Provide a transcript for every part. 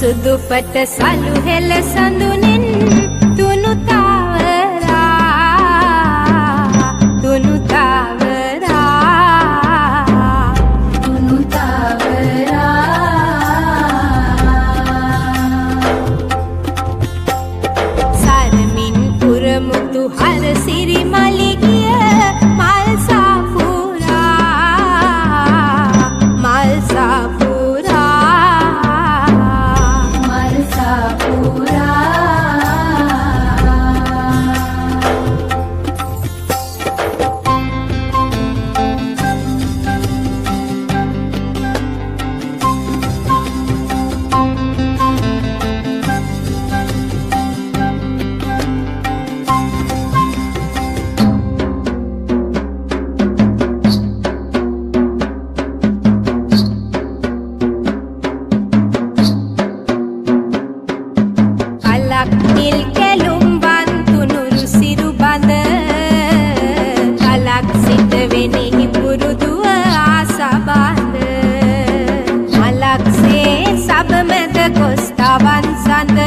සුදුපට සලු හෙල සඳුනෙන් තුනු තාවරා තුනු තාවරා තුනු තාවරා සරමින් පුරමුතු හර සිරි මලිගිය මල් සාපුරා මල් සාපුරා මල් සාපුරා නිල් කැලුම් වන්තුනුරු සිරු බඳ කලක් සිට වෙනෙහි පුරුදුව ආසබඳ මලක්සේ සබමැද කොස් තවන් සඳ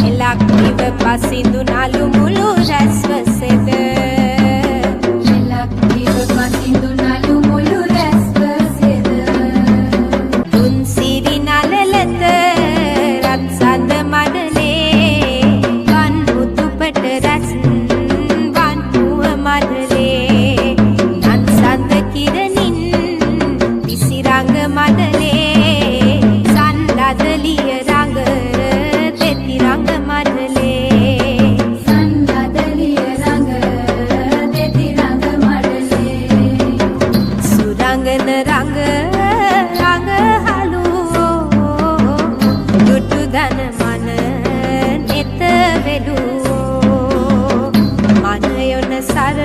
එලක් දිව පසිඳු නලු මුළු රැස්ව සෙද එලක් දිව පසිඳු නලු මුළු රැස්ව සෙද දුන් සිරි නලලත රත් සඳ මඩලේ වන් මුතුපට රැස් වන් පුව මඩලේ නන් සඳ කිරණින් විසිරංග මඩලේ සන්ලදලිය රඟ තෙති රඟ මඩලේ සන්ලදලිය රඟ තෙති රඟ මඩලේ සුරංගන රඟ රඟ හලුවෝ දුටු දන මන නෙත වෙලුවෝ මන යොන සර